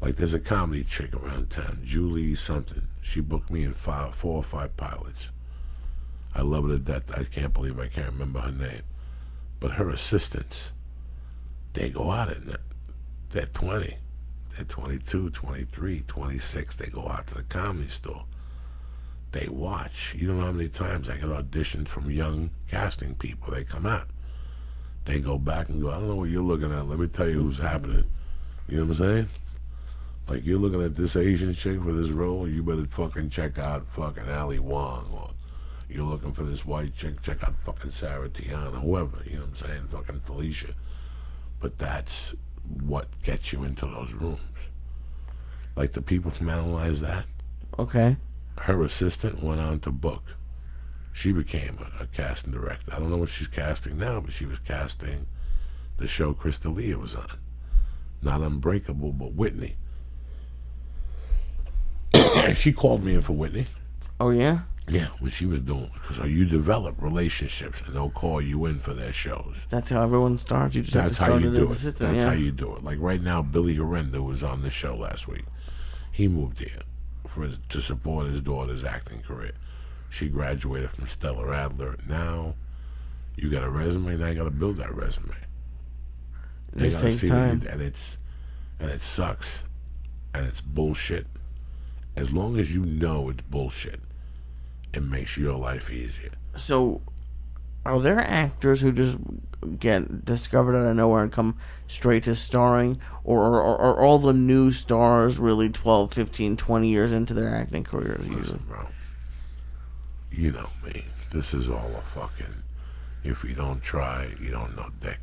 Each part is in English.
Like there's a comedy chick around town, Julie something. She booked me in 4 or 5 pilots. I love her to death. I can't believe I can't remember her name. But her assistants, they go out at night. They're 20. They're 22, 23, 26. They go out to the comedy store. They watch. You don't know how many times I get auditions from young casting people. They come out. They go back and go, I don't know what you're looking at. Let me tell you who's happening. You know what I'm saying? Like, you're looking at this Asian chick for this role, you better fucking check out fucking Ali Wong. Or you're looking for this white chick, check out fucking Sarah Tiana, whoever. You know what I'm saying? Fucking Felicia. But that's what gets you into those rooms. Like the people from Analyze That. Okay. Her assistant went on to book. She became a casting director. I don't know what she's casting now, but she was casting the show Chris D'Elia was on. Not Unbreakable, but Whitney. She called me in for Whitney. Oh, yeah? Yeah, when she was doing, because you develop relationships and they'll call you in for their shows. That's how everyone starts. You just That's have to how start you it do as it. assistant, That's yeah. how you do it. Like right now, Billy Arenda was on this show last week. He moved here to support his daughter's acting career. She graduated from Stella Adler. Now, you got a resume. Now you got to build that resume. They Just got to takes see time. and it sucks, and it's bullshit. As long as you know it's bullshit, it makes your life easier. So, are there actors who just get discovered out of nowhere and come straight to starring? Or are all the new stars really 12, 15, 20 years into their acting careers usually? Listen, bro. You know me. This is all a fucking, if you don't try, you don't know dick.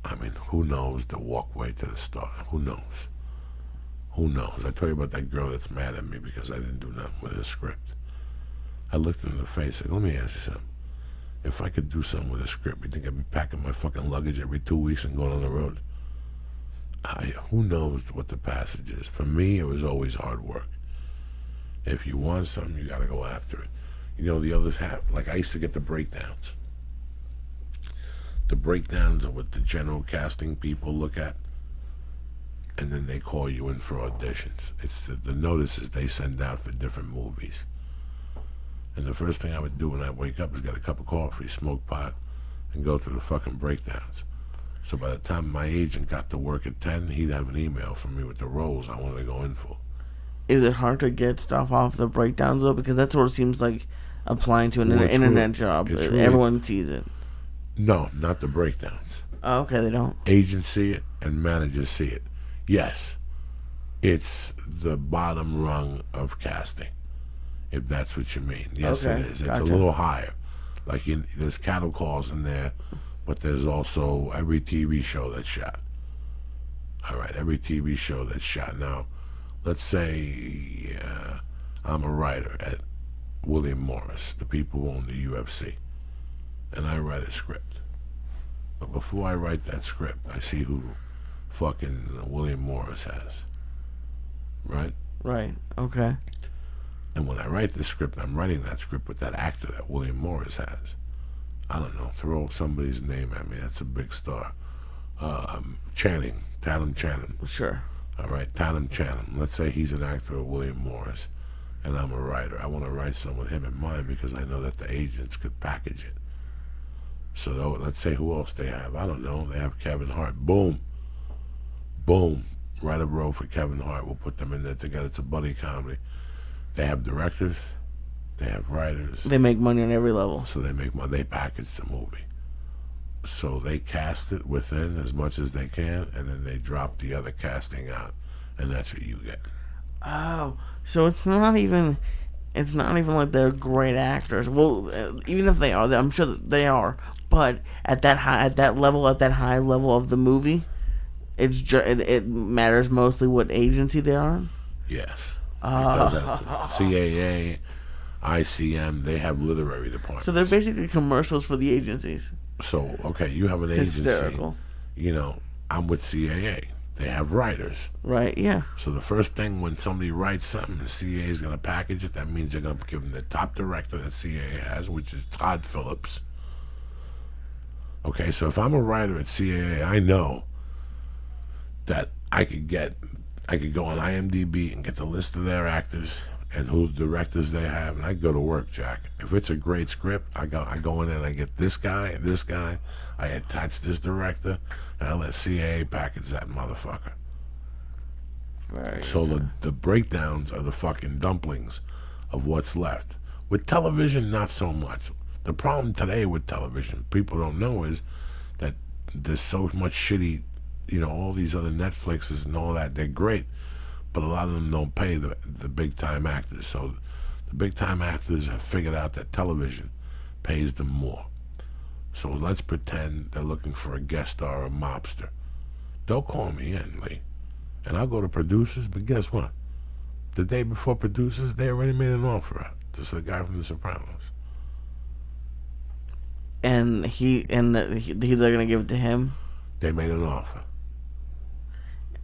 I mean, who knows the walkway to the star? Who knows? Who knows? I told you about that girl that's mad at me because I didn't do nothing with her script. I looked her in the face and said, let me ask you something. If I could do something with a script, you think I'd be packing my fucking luggage every 2 weeks and going on the road? Who knows what the passage is? For me, it was always hard work. If you want something, you got to go after it. You know, the others have, like I used to get the breakdowns. The breakdowns are what the general casting people look at, and then they call you in for auditions. It's the notices they send out for different movies. And the first thing I would do when I wake up is get a cup of coffee, smoke pot, and go through the fucking breakdowns. So by the time my agent got to work at 10, he'd have an email from me with the roles I wanted to go in for. Is it hard to get stuff off the breakdowns, though? Because that's what it seems like applying to an Well, internet job. Everyone sees it. No, not the breakdowns. Oh, okay, they don't. Agents see it and managers see it. Yes, it's the bottom rung of casting, if that's what you mean. Yes, Okay, it is. It's gotcha. a little higher. Like there's cattle calls in there, but there's also every TV show that's shot. All right, every TV show that's shot. Now, let's say I'm a writer at William Morris, the people who own the UFC, and I write a script. But before I write that script, I see who fucking William Morris has. Right? Right, okay. And when I write the script, I'm writing that script with that actor that William Morris has. I don't know, throw somebody's name at me. That's a big star. Channing, Tatum Channing. Sure. All right, Tatum Channing. Let's say he's an actor of William Morris, and I'm a writer. I want to write something with him in mind because I know that the agents could package it. So let's say who else they have. I don't know. They have Kevin Hart. Boom. Boom. Write a role for Kevin Hart. We'll put them in there together. It's a buddy comedy. They have directors. They have writers. They make money on every level. So they make money. They package the movie. So they cast it within as much as they can, and then they drop the other casting out, and that's what you get. Oh, so it's not even like they're great actors. Well, even if they are, I'm sure that they are. But at that high level of the movie, it matters mostly what agency they're on. Yes. Because CAA, ICM, they have literary departments. So they're basically commercials for the agencies. So, okay, you have an agency. Hysterical. You know, I'm with CAA. They have writers. Right, yeah. So the first thing when somebody writes something, the CAA is going to package it. That means they're going to give them the top director that CAA has, which is Todd Phillips. Okay, so if I'm a writer at CAA, I know that I could get I could go on IMDb and get the list of their actors and who directors they have, and I go to work, Jack. If it's a great script, I go in and I get this guy and this guy. I attach this director, and I let CAA package that motherfucker. Right. So the breakdowns are the fucking dumplings of what's left. With television, not so much. The problem today with television, people don't know, is that there's so much shitty, all these other Netflixes and all that, they're great, but a lot of them don't pay the big time actors. So the big time actors have figured out that television pays them more. So let's pretend they're looking for a guest star or a mobster. They'll call me in, Lee, and I'll go to producers, but guess what? The day before producers, they already made an offer out. This is the guy from The Sopranos. And they're gonna give it to him. They made an offer.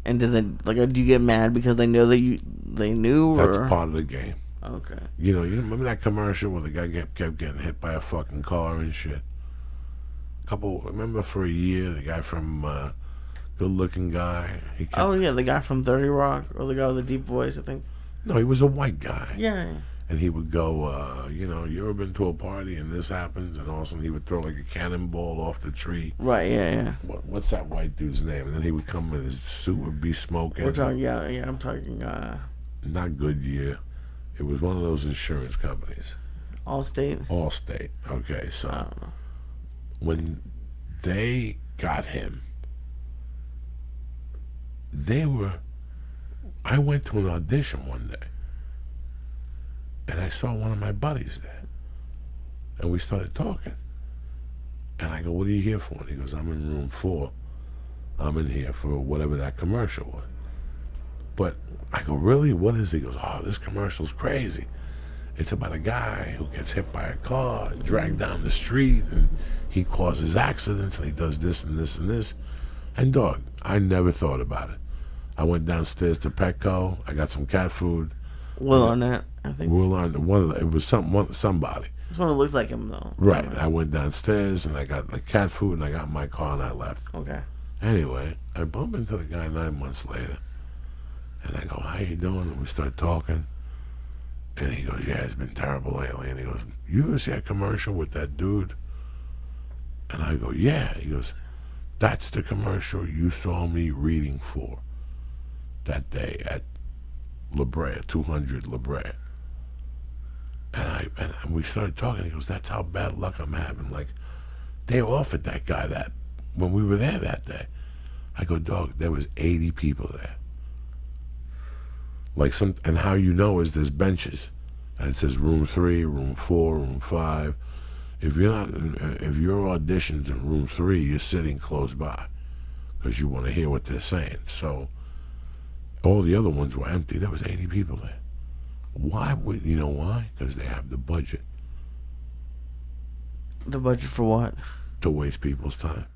And did they do you get mad because they know that they knew? That's or? part of the game. Okay. You remember that commercial where the guy kept getting hit by a fucking car and shit? Remember for a year, the guy from Good Looking Guy? The guy from 30 Rock, or the guy with the deep voice, I think. No, he was a white guy. Yeah. And he would go, you ever been to a party and this happens? And all of a sudden he would throw like a cannonball off the tree. Right, yeah. What's that white dude's name? And then he would come in, his suit would be smoking. We're talking, I'm talking, not Goodyear. It was one of those insurance companies. Allstate? Allstate. Okay, so I don't know. When they got him, I went to an audition one day, and I saw one of my buddies there, and we started talking, and I go, what are you here for? And he goes, I'm in room 4. I'm in here for whatever that commercial was. But I go, really? What is it? He goes, oh, this commercial's crazy. It's about a guy who gets hit by a car and dragged down the street, and he causes accidents, and he does this and this and this. And dog, I never thought about it. I went downstairs to Petco. I got some cat food. Will Arnett, I think. Will Arnett. It was somebody. This one that looks like him, though. Right. I went downstairs, and I got the cat food, and I got in my car, and I left. Okay. Anyway, I bump into the guy 9 months later, and I go, how you doing? And we start talking. And he goes, yeah, it's been terrible lately. And he goes, you ever see a commercial with that dude? And I go, yeah. He goes, that's the commercial you saw me reading for that day at La Brea, 200 La Brea. And we started talking. He goes, that's how bad luck I'm having. Like, they offered that guy that when we were there that day. I go, dog, there was 80 people there. And how is there's benches, and it says room 3, room 4, room 5. If your audition's in room 3, you're sitting close by because you want to hear what they're saying. So all the other ones were empty. There was 80 people there. Why? Because they have the budget. The budget for what? To waste people's time.